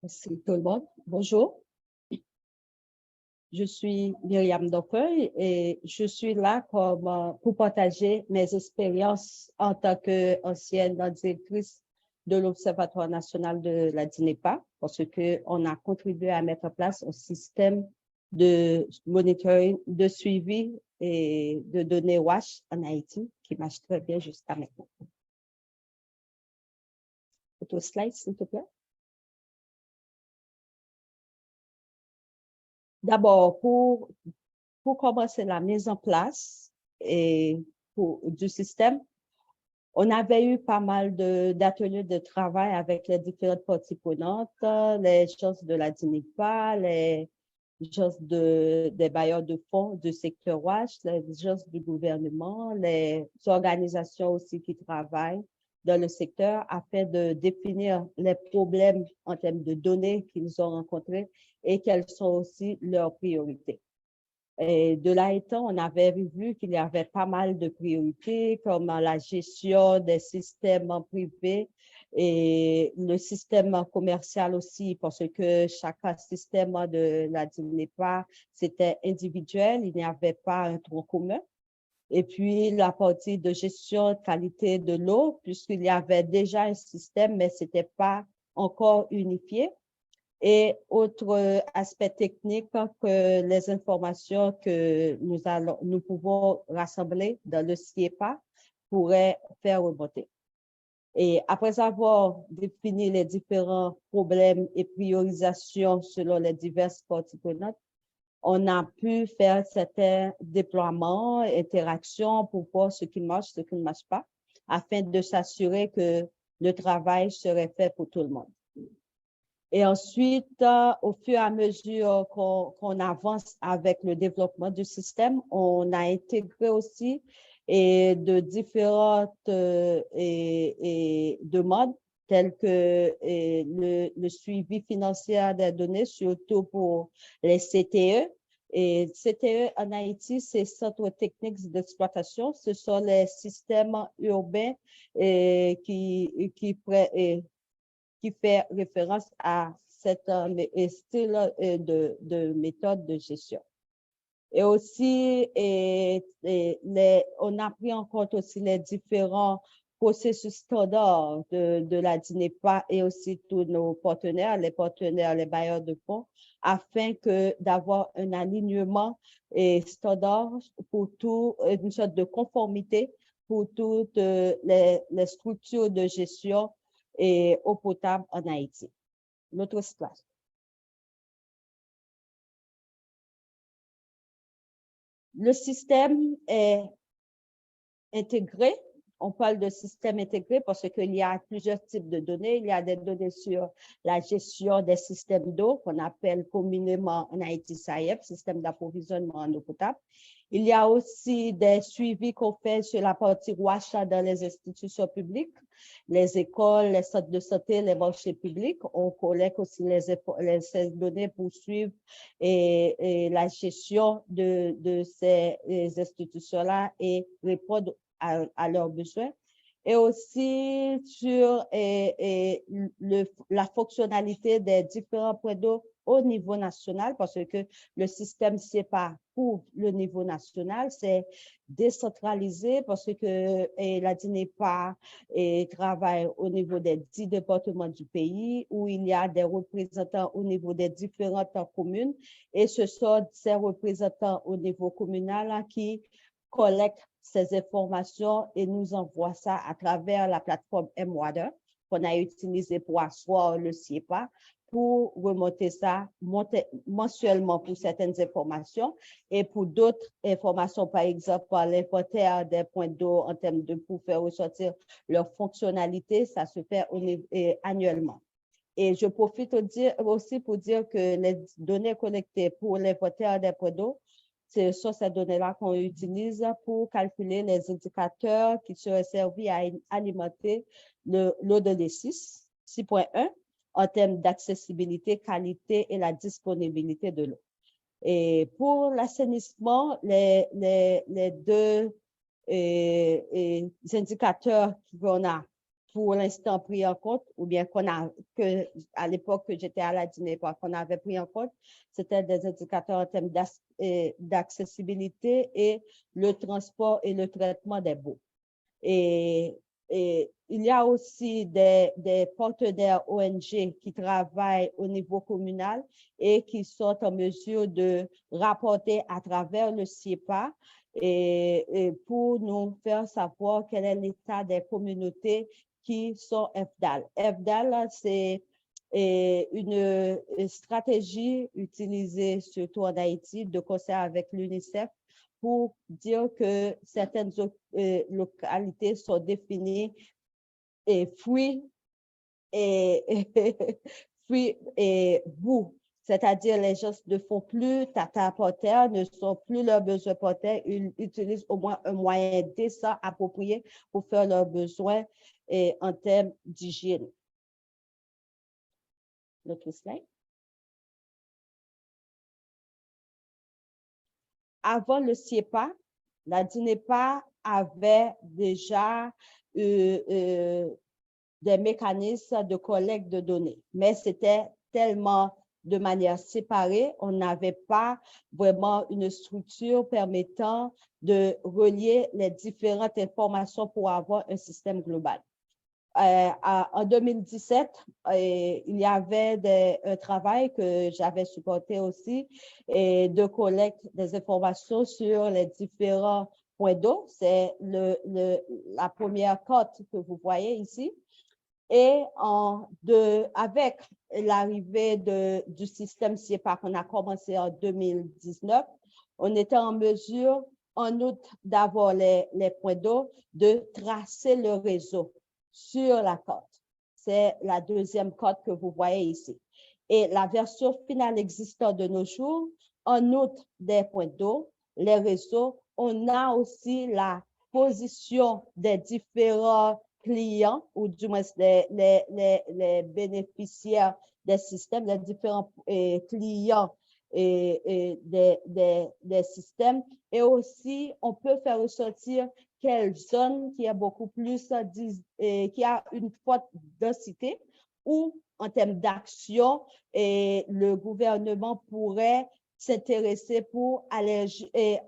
Merci tout le monde. Bonjour, je suis Myriam Doffeuille et je suis là pour partager mes expériences en tant qu'ancienne directrice de l'Observatoire national de la DINEPA parce qu'on a contribué à mettre en place un système de monitoring, de suivi et de données WASH en Haïti qui marche très bien jusqu'à maintenant. Autre slide, s'il te plaît. D'abord, pour commencer la mise en place du système, on avait eu pas mal d'ateliers de travail avec les différentes parties prenantes, les gens de la DINEPA, les gens des bailleurs de fonds du secteur WASH, les gens du gouvernement, les organisations aussi qui travaillent dans le secteur afin de définir les problèmes en termes de données qu'ils ont rencontrés et quelles sont aussi leurs priorités. Et de là étant, on avait vu qu'il y avait pas mal de priorités comme la gestion des systèmes privés et le système commercial aussi, parce que chaque système de la DINEPA, c'était individuel, il n'y avait pas un tronc commun. Et puis, la partie de gestion de qualité de l'eau, puisqu'il y avait déjà un système, mais ce n'était pas encore unifié. Et autre aspect technique, que les informations que nous pouvons rassembler dans le SIEPA pourraient faire remonter. Et après avoir défini les différents problèmes et priorisations selon les diverses parties prenantes, on a pu faire certains déploiements, interactions pour voir ce qui marche, ce qui ne marche pas, afin de s'assurer que le travail serait fait pour tout le monde. Et ensuite, au fur et à mesure qu'on avance avec le développement du système, on a intégré aussi de différentes demandes telles que le suivi financier des données, surtout pour les CTE. Et CTE en Haïti, c'est Centres techniques d'exploitation. Ce sont les systèmes urbains qui fait référence à cet style de méthode de gestion. Et aussi, on a pris en compte aussi les différents processus standards de la DINEPA et aussi tous nos partenaires, les bailleurs de fonds, afin d'avoir un alignement standard pour une sorte de conformité pour toutes les structures de gestion et eau potable en Haïti. Notre slide. Le système est intégré. On parle de système intégré parce qu'il y a plusieurs types de données. Il y a des données sur la gestion des systèmes d'eau qu'on appelle communément en Haïti SAEP, système d'approvisionnement en eau potable. Il y a aussi des suivis qu'on fait sur la partie WASH dans les institutions publiques, les écoles, les centres de santé, les marchés publics. On collecte aussi ces données pour suivre et la gestion de ces institutions-là et répondre à leurs besoins. Et aussi sur la fonctionnalité des différents points d'eau au niveau national, parce que le système SIEPA pour le niveau national, c'est décentralisé parce que la DINEPA travaille au niveau des 10 départements du pays où il y a des représentants au niveau des différentes communes et ce sont ces représentants au niveau communal qui collectent ces informations et nous envoient ça à travers la plateforme MWater qu'on a utilisée pour asseoir le SIEPA pour remonter ça mensuellement pour certaines informations et pour d'autres informations, par exemple, l'inventaire des points d'eau en termes pour faire ressortir leur fonctionnalité, ça se fait annuellement. Et je profite aussi pour dire que les données collectées pour l'inventaire des points d'eau, ce sont ces données-là qu'on utilise pour calculer les indicateurs qui seraient servis à alimenter l'ODD 6.1 en termes d'accessibilité, qualité et la disponibilité de l'eau. Et pour l'assainissement, les deux indicateurs qu'on a pour l'instant pris en compte, ou bien à l'époque que j'étais à la DINEPA, qu'on avait pris en compte, c'était des indicateurs en termes d'accessibilité et le transport et le traitement des baux. Et il y a aussi des partenaires ONG qui travaillent au niveau communal et qui sont en mesure de rapporter à travers le CIEPA et pour nous faire savoir quel est l'état des communautés qui sont FDAL. FDAL, c'est une stratégie utilisée surtout en Haïti de concert avec l'UNICEF pour dire que certaines localités sont définies et fruits et, fruits et boue. C'est-à-dire les gens ne font plus tata par terre, ne sont plus leurs besoins par terre, ils utilisent au moins un moyen décent, approprié pour faire leurs besoins en termes d'hygiène. L'autre slide. Avant le CIEPA, la DINEPA avait déjà des mécanismes de collecte de données, mais c'était tellement de manière séparée, on n'avait pas vraiment une structure permettant de relier les différentes informations pour avoir un système global. En 2017, il y avait un travail que j'avais supporté aussi et de collecte des informations sur les différents points d'eau. C'est la première carte que vous voyez ici. Et avec l'arrivée du système CIEPA qu'on a commencé en 2019, on était en mesure, en outre, d'avoir les points d'eau, de tracer le réseau sur la carte. C'est la deuxième carte que vous voyez ici. Et la version finale existante de nos jours, en outre des points d'eau, les réseaux, on a aussi la position des différents clients, ou du moins les bénéficiaires des systèmes, les différents clients des systèmes. Et aussi, on peut faire ressortir quelle zone qui est beaucoup plus, qui a une forte densité, ou en termes d'action, le gouvernement pourrait s'intéresser pour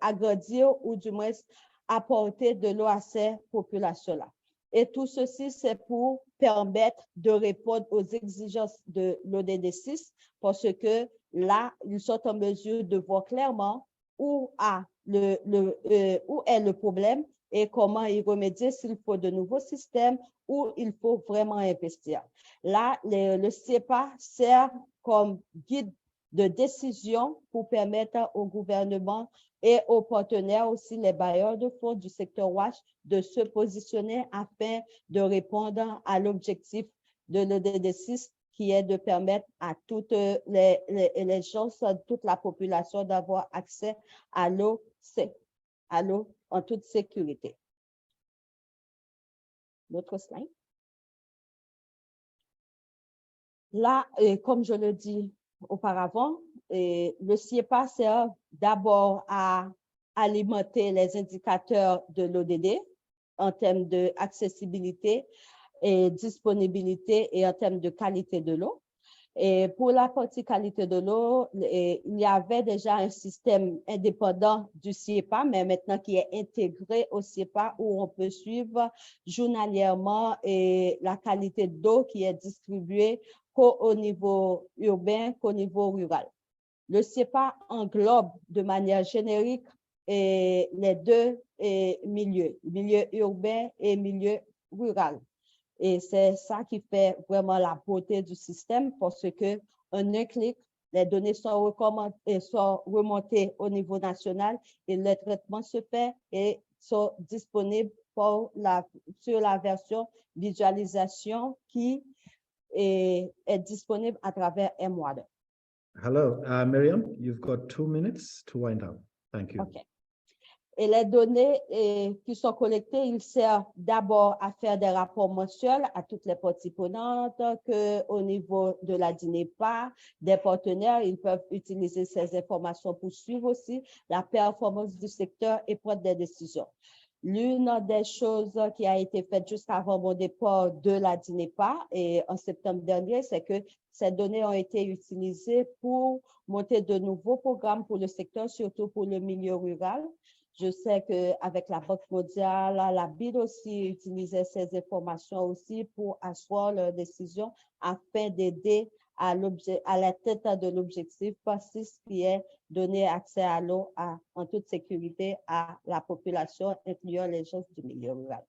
agrandir ou du moins apporter de l'eau à ces populations-là. Et tout ceci, c'est pour permettre de répondre aux exigences de l'ODD 6 parce que là, ils sont en mesure de voir clairement où est le problème et comment y remédier, s'il faut de nouveaux systèmes ou il faut vraiment investir. Là, le CIEPA sert comme guide de décision pour permettre au gouvernement et aux partenaires, aussi les bailleurs de fonds du secteur WASH, de se positionner afin de répondre à l'objectif de l'ODD 6 qui est de permettre à toutes les gens, toute la population d'avoir accès à l'eau en toute sécurité. L'autre slide. Là, comme je le dis auparavant, le CIEPA sert d'abord à alimenter les indicateurs de l'ODD en termes d'accessibilité et disponibilité et en termes de qualité de l'eau. Et pour la partie qualité de l'eau, il y avait déjà un système indépendant du CIEPA, mais maintenant qui est intégré au CIEPA où on peut suivre journalièrement la qualité d'eau qui est distribuée qu'au niveau urbain qu'au niveau rural. Le CIEPA englobe de manière générique les deux milieux, milieu urbain et milieu rural. Et c'est ça qui fait vraiment la beauté du système parce que en un clic, les données sont remontées au niveau national et le traitement se fait et sont disponibles sur la version visualisation qui est disponible à travers mWater. Hello, Miriam, you've got 2 minutes to wind up. Thank you. Okay. Et les données qui sont collectées, ils servent d'abord à faire des rapports mensuels à toutes les parties prenantes, qu'au niveau de la DINEPA, des partenaires, ils peuvent utiliser ces informations pour suivre aussi la performance du secteur et prendre des décisions. L'une des choses qui a été faite juste avant mon départ de la DINEPA et en septembre dernier, c'est que ces données ont été utilisées pour monter de nouveaux programmes pour le secteur, surtout pour le milieu rural. Je sais qu'avec la Banque mondiale, la BID aussi utilisait ces informations aussi pour asseoir leurs décisions afin d'aider à l'atteinte de l'objectif 6 qui est donner accès à l'eau en toute sécurité à la population, incluant les gens du milieu rural.